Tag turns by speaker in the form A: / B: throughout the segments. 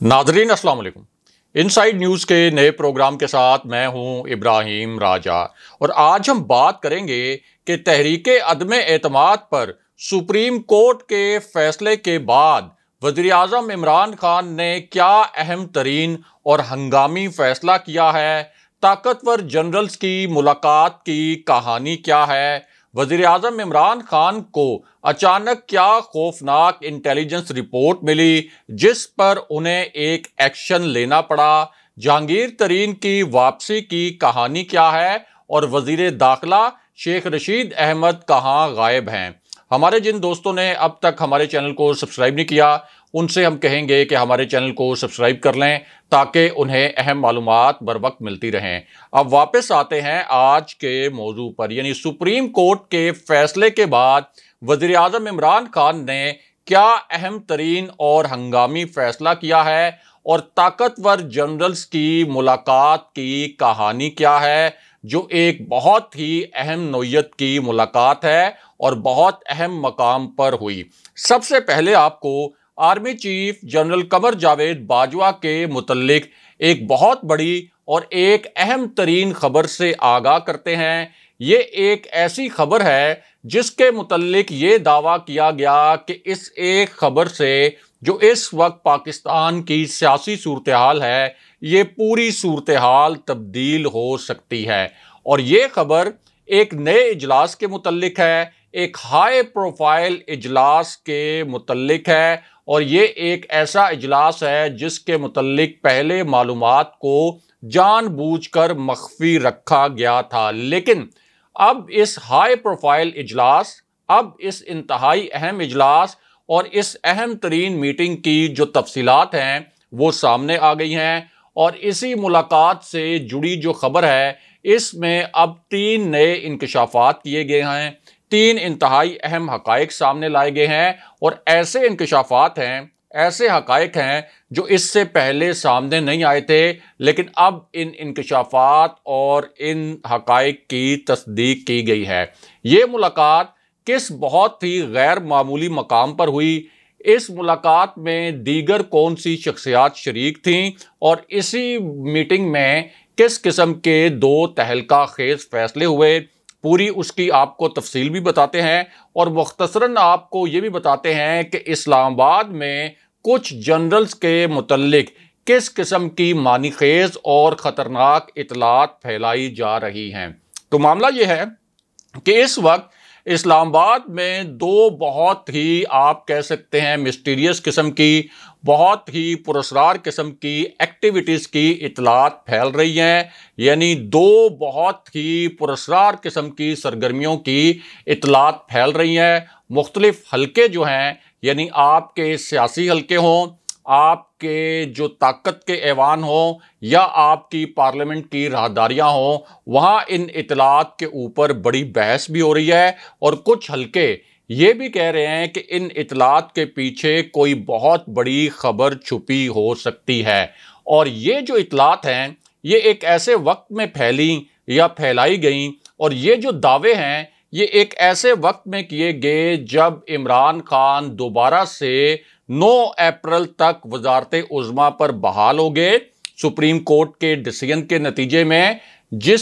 A: नाजरीन अस्सलाम वालेकुम। इनसाइड न्यूज़ के नए प्रोग्राम के साथ मैं हूं इब्राहिम राजा और आज हम बात करेंगे कि तहरीक अदम एतमाद पर सुप्रीम कोर्ट के फैसले के बाद वज़ीर आज़म इमरान खान ने क्या अहम तरीन और हंगामी फैसला किया है, ताकतवर जनरल्स की मुलाकात की कहानी क्या है, वज़ीर आज़म इमरान खान को अचानक क्या खौफनाक इंटेलिजेंस रिपोर्ट मिली जिस पर उन्हें एक एक्शन लेना पड़ा, जहांगीर तरीन की वापसी की कहानी क्या है और वज़ीर दाखिला शेख रशीद अहमद कहाँ गायब हैं। हमारे जिन दोस्तों ने अब तक हमारे चैनल को सब्सक्राइब नहीं किया उनसे हम कहेंगे कि हमारे चैनल को सब्सक्राइब कर लें ताकि उन्हें अहम मालूमात बर वक्त मिलती रहें। अब वापस आते हैं आज के मौजू पर, यानी सुप्रीम कोर्ट के फैसले के बाद वज़ीर आज़म इमरान खान ने क्या अहम तरीन और हंगामी फैसला किया है और ताकतवर जनरल्स की मुलाकात की कहानी क्या है, जो एक बहुत ही अहम नौयत की मुलाकात है और बहुत अहम मकाम पर हुई। सबसे पहले आपको army chief general Qamar Javed Bajwa के मुतल्लिक एक बहुत बड़ी और एक अहम तरीन खबर से आगाह करते हैं। ये एक ऐसी खबर है जिसके मुतल्लिक ये दावा किया गया कि इस एक खबर से जो इस वक्त पाकिस्तान की सियासी सूरत हाल है, ये पूरी सूरत हाल तब्दील हो सकती है। और ये खबर एक नए इजलास के मुतल्लिक है, एक हाई प्रोफाइल इजलास के मुतल्लिक है और ये एक ऐसा इजलास है जिसके मुतल्लिक पहले मालूमात को जानबूझकर मख्फी रखा गया था। लेकिन अब इस हाई प्रोफाइल इजलास, अब इस इंतहाई अहम इजलास और इस अहम तरीन मीटिंग की जो तफसीलात हैं वो सामने आ गई हैं और इसी मुलाकात से जुड़ी जो खबर है इसमें अब 3 नए इंकशाफात किए गए हैं, 3 इंतहाई अहम हकायक सामने लाए गए हैं और ऐसे इंकशाफात हैं, ऐसे हकायक हैं जो इससे पहले सामने नहीं आए थे, लेकिन अब इन इंकशाफात और इन हकायक की तस्दीक की गई है। ये मुलाकात किस बहुत ही गैर मामूली मकाम पर हुई, इस मुलाकात में दीगर कौन सी शख्सियात शरीक थीं और इसी मीटिंग में किस किस्म के 2 तहलका खेज फैसले हुए, पूरी उसकी आपको तफसील भी बताते हैं और मुख्तसरन आपको ये भी बताते हैं कि इस्लामाबाद में कुछ जनरल्स के मुतल्लिक किस किस्म की मानीखेज और ख़तरनाक इतलात फैलाई जा रही हैं। तो मामला ये है कि इस वक्त इस्लामाबाद में 2 बहुत ही आप कह सकते हैं मिस्टीरियस किस्म की, बहुत ही पुरस्कार किस्म की एक्टिविटीज़ की इतलात फैल रही हैं, यानी 2 बहुत ही पुरस्कार किस्म की सरगर्मियों की इतलात फैल रही हैं। मुख्तलिफ हलके जो हैं, यानी आपके सियासी हलके हों, आपके जो ताकत के ऐवान हों या आपकी पार्लियामेंट की राहदारियां हों, वहाँ इन इतलात के ऊपर बड़ी बहस भी हो रही है और कुछ हलके ये भी कह रहे हैं कि इन इतलात के पीछे कोई बहुत बड़ी खबर छुपी हो सकती है। और ये जो इतलात हैं ये एक ऐसे वक्त में फैली या फैलाई गई और ये जो दावे हैं ये एक ऐसे वक्त में किए गए जब इमरान खान दोबारा से 9 अप्रैल तक वजारत उज़्मा पर बहाल हो गए, सुप्रीम कोर्ट के डिसीजन के नतीजे में, जिस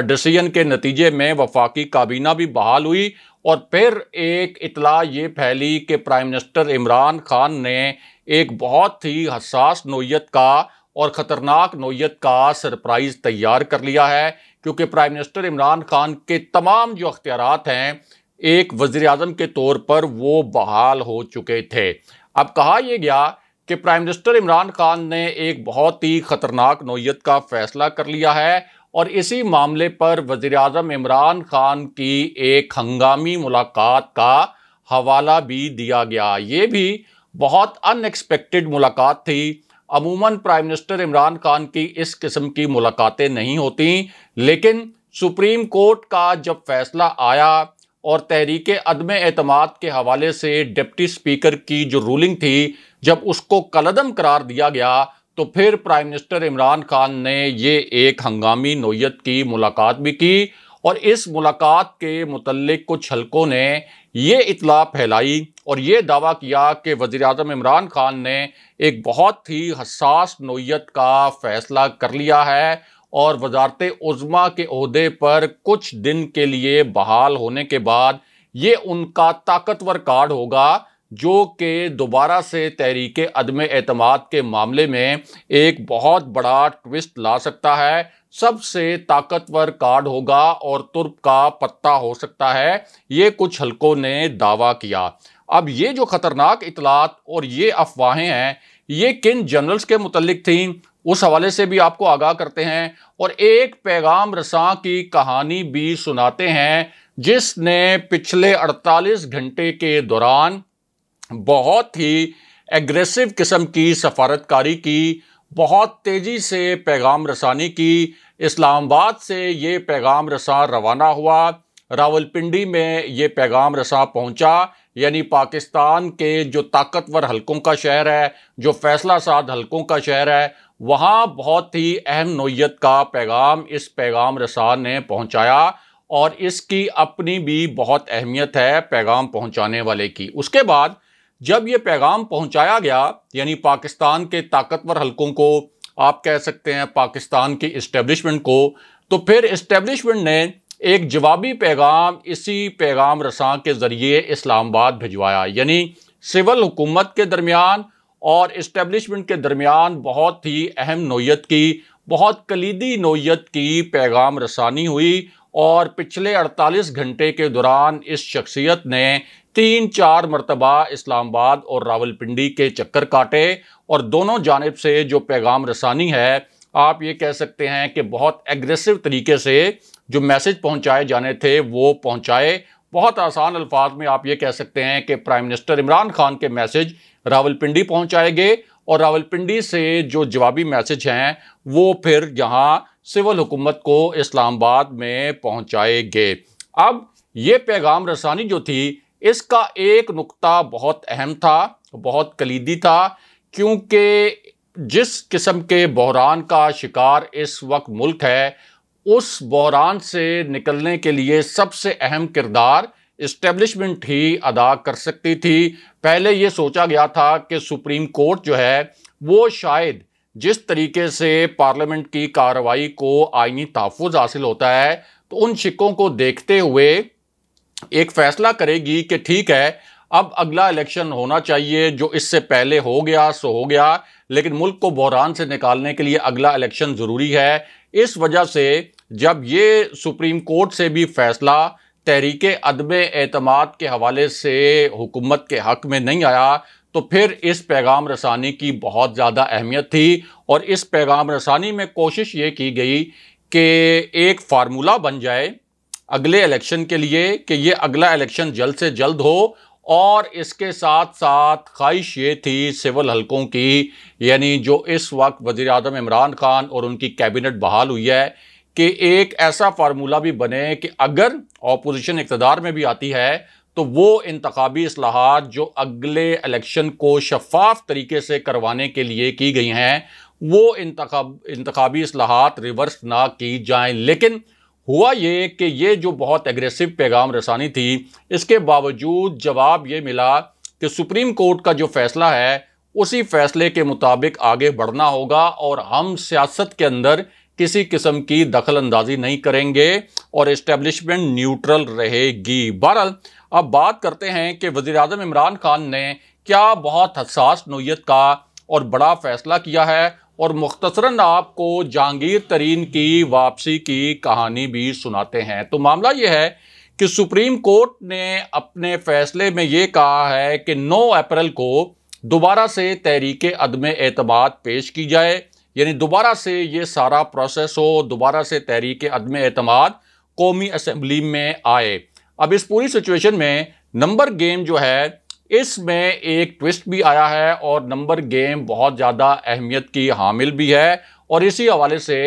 A: डिसीजन के नतीजे में वफाकी काबीना भी बहाल हुई और फिर एक इतला ये फैली कि प्राइम मिनिस्टर इमरान खान ने एक बहुत ही हसास नौयत का और ख़तरनाक नौयत का सरप्राइज़ तैयार कर लिया है, क्योंकि प्राइम मिनिस्टर इमरान खान के तमाम जो अख्तियारात हैं एक वज़ीर आज़म के तौर पर वो बहाल हो चुके थे। अब कहा यह गया कि प्राइम मिनिस्टर इमरान खान ने एक बहुत ही ख़तरनाक नौयत का फ़ैसला कर लिया है और इसी मामले पर वज़ीर आज़म इमरान खान की एक हंगामी मुलाकात का हवाला भी दिया गया। ये भी बहुत अनएक्सपेक्टेड मुलाकात थी। अमूमन प्राइम मिनिस्टर इमरान खान की इस किस्म की मुलाकातें नहीं होती, लेकिन सुप्रीम कोर्ट का जब फैसला आया और तहरीक अदम एतमाद के हवाले से डिप्टी स्पीकर की जो रूलिंग थी, जब उसको कलअदम करार दिया गया तो फिर प्राइम मिनिस्टर इमरान खान ने ये एक हंगामी नौयत की मुलाकात भी की और इस मुलाकात के मुतल्लिक कुछ हलकों ने ये इतला फैलाई और ये दावा किया कि वज़ीर-ए-आज़म इमरान खान ने एक बहुत ही हसास नोयत का फैसला कर लिया है और वज़ारत-ए-उज़्मा के ओहदे पर कुछ दिन के लिए बहाल होने के बाद ये उनका ताकतवर कार्ड होगा जो कि दोबारा से तहरीक अदम एतमाद के मामले में एक बहुत बड़ा ट्विस्ट ला सकता है। सबसे ताकतवर कार्ड होगा और तुर्क का पत्ता हो सकता है, ये कुछ हलकों ने दावा किया। अब ये जो खतरनाक इतलात और ये अफवाहें हैं, ये किन जनरल्स के मुतल्लिक थीं, उस हवाले से भी आपको आगाह करते हैं और एक पैगाम रसां की कहानी भी सुनाते हैं जिसने पिछले 48 घंटे के दौरान बहुत ही एग्रेसिव किस्म की सफारतकारी की, बहुत तेज़ी से पैगाम रसानी की। इस्लामाबाद से ये पैगाम रसां रवाना हुआ, रावलपिंडी में ये पैगाम रसां पहुंचा, यानी पाकिस्तान के जो ताकतवर हलकों का शहर है, जो फैसला साध हलकों का शहर है, वहाँ बहुत ही अहम नोयत का पैगाम इस पैगाम रसां ने पहुंचाया और इसकी अपनी भी बहुत अहमियत है पैगाम पहुंचाने वाले की। उसके बाद जब ये पैगाम पहुंचाया गया, यानी पाकिस्तान के ताकतवर हलकों को, आप कह सकते हैं पाकिस्तान की इस्टेब्लिशमेंट को, तो फिर इस्टेब्लिशमेंट ने एक जवाबी पैगाम इसी पैगाम रसां के ज़रिए इस्लामाबाद भिजवाया। यानी सिविल हुकूमत के दरमियान और इस्टेब्लिशमेंट के दरमियान बहुत ही अहम नोयत की, बहुत कलीदी नोयत की पैगाम रसानी हुई और पिछले 48 घंटे के दौरान इस शख्सियत ने 3-4 मरतबा इस्लामाबाद और रावलपिंडी के चक्कर काटे और दोनों जानिब से जो पैगाम रसानी है, आप ये कह सकते हैं कि बहुत एग्रेसिव तरीके से जो मैसेज पहुंचाए जाने थे वो पहुंचाए। बहुत आसान अल्फाज में आप ये कह सकते हैं कि प्राइम मिनिस्टर इमरान खान के मैसेज रावलपिंडी पहुंचाए गए और रावलपिंडी से जो जवाबी मैसेज हैं वो फिर यहाँ सिविल हुकूमत को इस्लामाबाद में पहुंचाए गए। अब ये पैगाम रसानी जो थी, इसका एक नुक्ता बहुत अहम था, बहुत कलीदी था, क्योंकि जिस किस्म के बहरान का शिकार इस वक्त मुल्क है, उस बहरान से निकलने के लिए सबसे अहम किरदार इस्टेब्लिशमेंट ही अदा कर सकती थी। पहले ये सोचा गया था कि सुप्रीम कोर्ट जो है वो शायद जिस तरीके से पार्लियामेंट की कार्रवाई को आईनी तहफ़्फ़ुज़ हासिल होता है, तो उन शिकों को देखते हुए एक फैसला करेगी कि ठीक है, अब अगला इलेक्शन होना चाहिए, जो इससे पहले हो गया सो हो गया, लेकिन मुल्क को बहरान से निकालने के लिए अगला इलेक्शन ज़रूरी है। इस वजह से जब ये सुप्रीम कोर्ट से भी फैसला तहरीक अदम एतमाद के हवाले से हुकूमत के हक़ में नहीं आया, तो फिर इस पैगाम रसानी की बहुत ज़्यादा अहमियत थी और इस पैगाम रसानी में कोशिश ये की गई कि एक फार्मूला बन जाए अगले इलेक्शन के लिए कि ये अगला इलेक्शन जल्द से जल्द हो। और इसके साथ साथ ख्वाहिश ये थी सिविल हलकों की, यानी जो इस वक्त वज़ीर-ए-आज़म इमरान खान और उनकी कैबिनेट बहाल हुई है, कि एक ऐसा फार्मूला भी बने कि अगर ऑपोजिशन इक़्तिदार में भी आती है तो वो इंतखाबी इस्लाहात जो अगले इलेक्शन को शफाफ तरीके से करवाने के लिए की गई हैं, वो इंतखाबी इस्लाहात रिवर्स ना की जाएं। लेकिन हुआ ये कि ये जो बहुत एग्रेसिव पैगाम रसानी थी, इसके बावजूद जवाब ये मिला कि सुप्रीम कोर्ट का जो फैसला है उसी फैसले के मुताबिक आगे बढ़ना होगा और हम सियासत के अंदर किसी किस्म की दखल अंदाजी नहीं करेंगे और इस्टेब्लिशमेंट न्यूट्रल रहेगी। बहरहाल अब बात करते हैं कि वज़ीर-ए-आज़म इमरान खान ने क्या बहुत हसास नोयत का और बड़ा फैसला किया है और मुख्तसरन आपको जहांगीर तरीन की वापसी की कहानी भी सुनाते हैं। तो मामला ये है कि सुप्रीम कोर्ट ने अपने फैसले में ये कहा है कि 9 अप्रैल को दोबारा से तहरीक अदम एतमाद पेश की जाए, यानी दोबारा से ये सारा प्रोसेस हो, दोबारा से तहरीक अदम एतमाद कौमी असम्बली में आए। अब इस पूरी सिचुएशन में नंबर गेम जो है, इसमें एक ट्विस्ट भी आया है और नंबर गेम बहुत ज़्यादा अहमियत की हामिल भी है और इसी हवाले से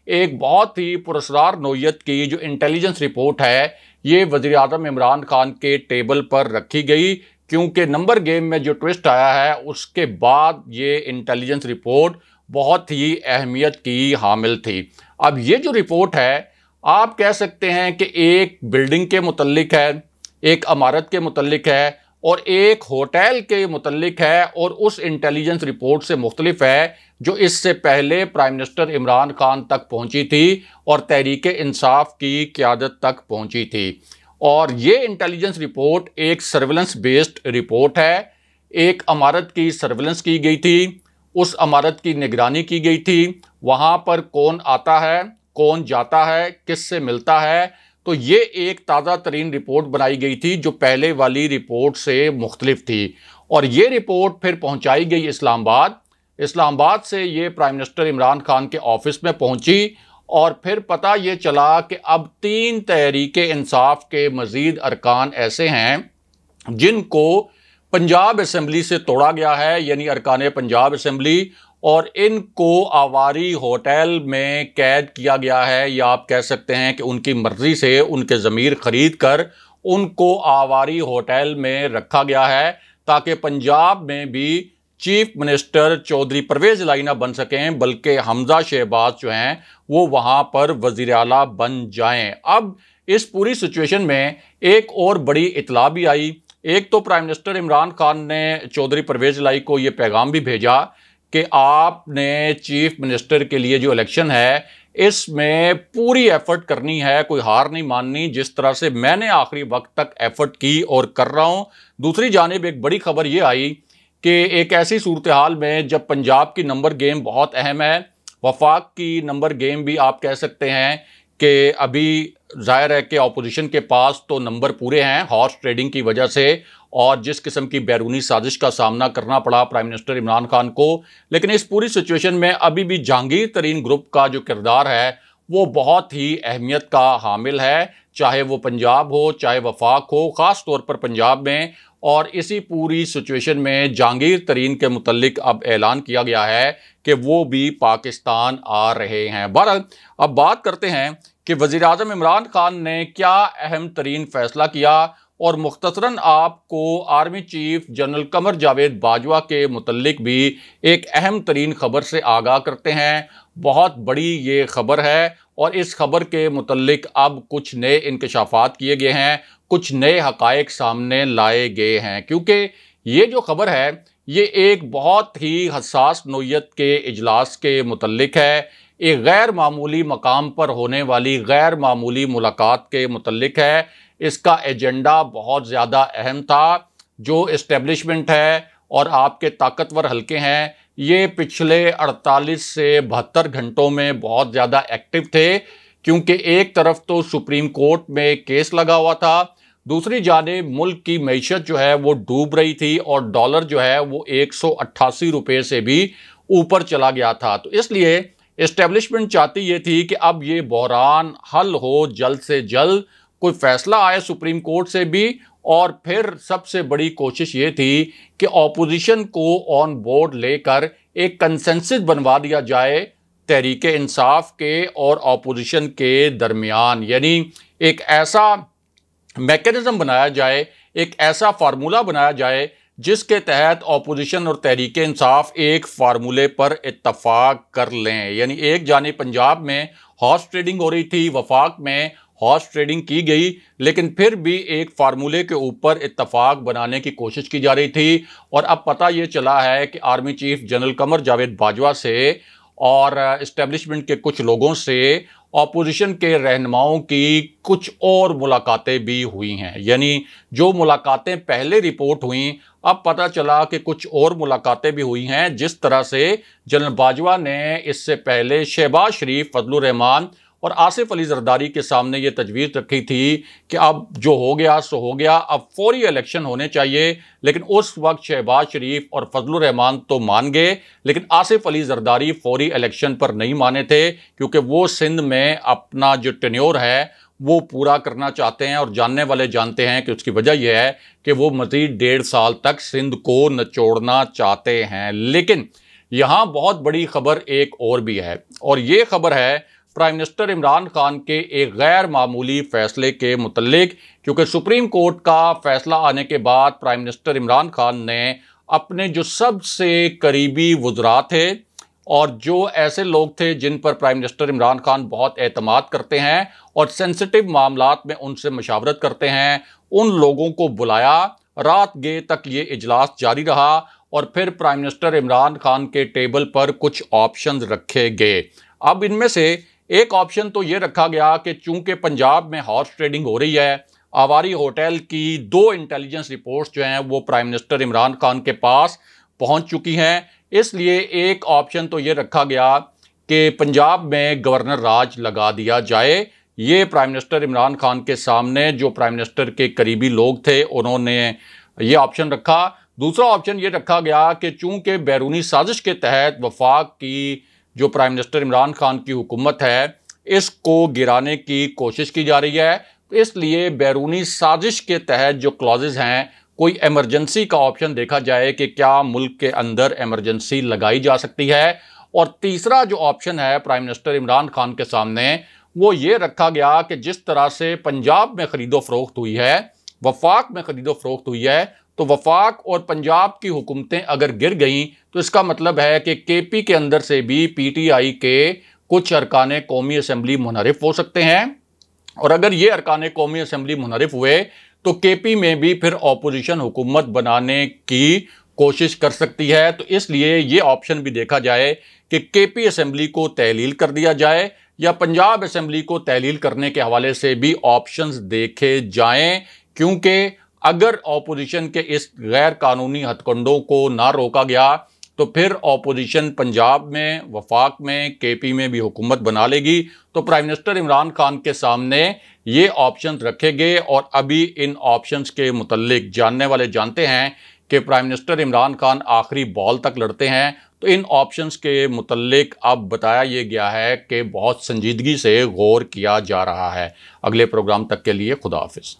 A: एक बहुत ही पुरस्कार नोयत की जो इंटेलिजेंस रिपोर्ट है, ये वज़ीर-ए-आज़म इमरान खान के टेबल पर रखी गई, क्योंकि नंबर गेम में जो ट्विस्ट आया है उसके बाद ये इंटेलिजेंस रिपोर्ट बहुत ही अहमियत की हामिल थी। अब ये जो रिपोर्ट है, आप कह सकते हैं कि एक बिल्डिंग के मुतल्लिक है, एक इमारत के मुतल्लिक है और एक होटल के मुतल्लिक है, और उस इंटेलिजेंस रिपोर्ट से मुख्तलिफ है जो इससे पहले प्राइम मिनिस्टर इमरान खान तक पहुंची थी और तहरीके इंसाफ की क़यादत तक पहुंची थी। और ये इंटेलिजेंस रिपोर्ट एक सर्विलेंस बेस्ड रिपोर्ट है। एक इमारत की सर्विलेंस की गई थी, उस इमारत की निगरानी की गई थी, वहाँ पर कौन आता है, कौन जाता है, किससे मिलता है। तो ये एक ताज़ा तरीन रिपोर्ट बनाई गई थी जो पहले वाली रिपोर्ट से मुख्तलिफ थी, और ये रिपोर्ट फिर पहुंचाई गई इस्लामाबाद। इस्लामाबाद से ये प्राइम मिनिस्टर इमरान खान के ऑफिस में पहुंची, और फिर पता ये चला कि अब 3 तहरीके इंसाफ के मज़ीद अरकान ऐसे हैं जिनको पंजाब असम्बली से तोड़ा गया है, यानी अरकान पंजाब असम्बली, और इनको आवारी होटल में कैद किया गया है, या आप कह सकते हैं कि उनकी मर्जी से उनके ज़मीर ख़रीद कर उनको आवारी होटल में रखा गया है ताकि पंजाब में भी चीफ मिनिस्टर चौधरी परवेज़ इलाही ना बन सकें, बल्कि हमजा शहबाज जो हैं वो वहाँ पर वज़ीर आला बन जाएं। अब इस पूरी सिचुएशन में एक और बड़ी इतला भी आई। एक तो प्राइम मिनिस्टर इमरान खान ने चौधरी परवेज़ इलाही को ये पैगाम भी भेजा कि आपने चीफ मिनिस्टर के लिए जो इलेक्शन है इसमें पूरी एफर्ट करनी है, कोई हार नहीं माननी, जिस तरह से मैंने आखिरी वक्त तक एफर्ट की और कर रहा हूँ। दूसरी जानिब एक बड़ी खबर ये आई कि एक ऐसी सूरत हाल में जब पंजाब की नंबर गेम बहुत अहम है, वफाक की नंबर गेम भी आप कह सकते हैं कि अभी जाहिर है कि अपोजिशन के पास तो नंबर पूरे हैं हॉर्स ट्रेडिंग की वजह से, और जिस किस्म की बैरूनी साजिश का सामना करना पड़ा प्राइम मिनिस्टर इमरान खान को। लेकिन इस पूरी सिचुएशन में अभी भी जहांगीर तरीन ग्रुप का जो किरदार है वो बहुत ही अहमियत का हामिल है, चाहे वो पंजाब हो चाहे वफाक हो, ख़ास तौर पर पंजाब में। और इसी पूरी सिचुएशन में जहांगीर तरीन के मुतल्लिक अब ऐलान किया गया है कि वो भी पाकिस्तान आ रहे हैं। बहरहाल अब बात करते हैं कि वज़ीर आज़म इमरान खान ने क्या अहम तरीन फ़ैसला किया, और मुख्तसरन आपको army chief general Qamar Javed Bajwa के मुतल्लिक भी एक अहम तरीन ख़बर से आगाह करते हैं। बहुत बड़ी ये ख़बर है, और इस खबर के मुतल्लिक अब कुछ नए इंकशाफात किए गए हैं, कुछ नए हक़ाइक़ सामने लाए गए हैं, क्योंकि ये जो खबर है ये एक बहुत ही हसास नौइयत के इजलास के मुतल्लिक है, एक गैर मामूली मकाम पर होने वाली गैर मामूली मुलाकात के मुतल्लिक है। इसका एजेंडा बहुत ज़्यादा अहम था। जो इस्टेब्लिशमेंट है और आपके ताकतवर हलके हैं ये पिछले 48 से 72 घंटों में बहुत ज़्यादा एक्टिव थे, क्योंकि एक तरफ तो सुप्रीम कोर्ट में केस लगा हुआ था, दूसरी जानिब मुल्क की मईशत जो है वो डूब रही थी और डॉलर जो है वो 188 रुपये से भी ऊपर चला गया था। तो इसलिए इस्टेब्लिशमेंट चाहती ये थी कि अब ये बहरान हल हो, जल्द से जल्द कोई फैसला आए सुप्रीम कोर्ट से भी, और फिर सबसे बड़ी कोशिश ये थी कि ऑपोजिशन को ऑन बोर्ड लेकर एक कंसेंसस बनवा दिया जाए तहरीके इंसाफ के और ऑपोजिशन के दरमियान, यानी एक ऐसा मैकेनिज्म बनाया जाए, एक ऐसा फार्मूला बनाया जाए जिसके तहत ऑपोजिशन और तहरीके इंसाफ एक फार्मूले पर इत्तफाक कर लें। यानी एक जानिब पंजाब में हॉर्स ट्रेडिंग हो रही थी, वफाक में हॉर्स ट्रेडिंग की गई, लेकिन फिर भी एक फार्मूले के ऊपर इत्तफाक बनाने की कोशिश की जा रही थी। और अब पता ये चला है कि army chief general Qamar Javed Bajwa से और इस्टेब्लिशमेंट के कुछ लोगों से ऑपोजिशन के रहनुमाओं की कुछ और मुलाकातें भी हुई हैं। यानी जो मुलाकातें पहले रिपोर्ट हुई, अब पता चला कि कुछ और मुलाकातें भी हुई हैं। जिस तरह से जनरल बाजवा ने इससे पहले शहबाज शरीफ, फजलुर रहमान और आसिफ अली जरदारी के सामने ये तजवीज़ रखी थी कि अब जो हो गया सो हो गया, अब फौरी इलेक्शन होने चाहिए। लेकिन उस वक्त शहबाज शरीफ और फजलुर रहमान तो मान गए, लेकिन आसिफ अली जरदारी फौरी इलेक्शन पर नहीं माने थे, क्योंकि वो सिंध में अपना जो टेन्योर है वो पूरा करना चाहते हैं, और जानने वाले जानते हैं कि उसकी वजह यह है कि वो मज़ीद 1.5 साल तक सिंध को निचोड़ना चाहते हैं। लेकिन यहाँ बहुत बड़ी खबर एक और भी है, और ये खबर है प्राइम मिनिस्टर इमरान खान के एक गैर मामूली फैसले के मुतल्लिक, क्योंकि सुप्रीम कोर्ट का फैसला आने के बाद प्राइम मिनिस्टर इमरान खान ने अपने जो सबसे करीबी वज़रा थे और जो ऐसे लोग थे जिन पर प्राइम मिनिस्टर इमरान खान बहुत एतमाद करते हैं और सेंसिटिव मामलात में उनसे मशावरत करते हैं, उन लोगों को बुलाया। रात गए तक ये इजलास जारी रहा और फिर प्राइम मिनिस्टर इमरान खान के टेबल पर कुछ ऑप्शंस रखे गए। अब इनमें से एक ऑप्शन तो ये रखा गया कि चूंकि पंजाब में हॉर्स ट्रेडिंग हो रही है, आवारी होटल की 2 इंटेलिजेंस रिपोर्ट्स जो हैं वो प्राइम मिनिस्टर इमरान खान के पास पहुंच चुकी हैं, इसलिए एक ऑप्शन तो ये रखा गया कि पंजाब में गवर्नर राज लगा दिया जाए। ये प्राइम मिनिस्टर इमरान खान के सामने जो प्राइम मिनिस्टर के करीबी लोग थे उन्होंने ये ऑप्शन रखा। दूसरा ऑप्शन ये रखा गया कि चूंकि बैरूनी साजिश के तहत वफाक की जो प्राइम मिनिस्टर इमरान खान की हुकूमत है इसको गिराने की कोशिश की जा रही है, तो इसलिए बैरूनी साजिश के तहत जो क्लॉजेज हैं कोई इमरजेंसी का ऑप्शन देखा जाए कि क्या मुल्क के अंदर इमरजेंसी लगाई जा सकती है। और तीसरा जो ऑप्शन है प्राइम मिनिस्टर इमरान खान के सामने वो ये रखा गया कि जिस तरह से पंजाब में खरीदो फरोख्त हुई है, वफाक में खरीदो फरोख्त हुई है, तो वफाक और पंजाब की हुकूमतें अगर गिर गईं तो इसका मतलब है कि केपी के अंदर से भी पीटीआई के कुछ अरकान कौमी असम्बली मुनहरिफ हो सकते हैं। और अगर ये अरकान कौमी असम्बली मुनहरिफ हुए तो केपी में भी फिर अपोजिशन हुकूमत बनाने की कोशिश कर सकती है। तो इसलिए ये ऑप्शन भी देखा जाए कि केपी असम्बली को तहलील कर दिया जाए या पंजाब असम्बली को तहलील करने के हवाले से भी ऑप्शंस देखे जाएं, क्योंकि अगर अपोजिशन के इस गैर कानूनी हथकंडों को ना रोका गया तो फिर अपोजिशन पंजाब में, वफाक में, केपी में भी हुकूमत बना लेगी। तो प्राइम मिनिस्टर इमरान खान के सामने ये ऑप्शंस रखे गए और अभी इन ऑप्शंस के मुतल्लिक जानने वाले जानते हैं कि प्राइम मिनिस्टर इमरान खान आखिरी बॉल तक लड़ते हैं। तो इन ऑप्शंस के मुतल्लिक अब बताया ये गया है कि बहुत संजीदगी से गौर किया जा रहा है। अगले प्रोग्राम तक के लिए खुदा हाफिज़।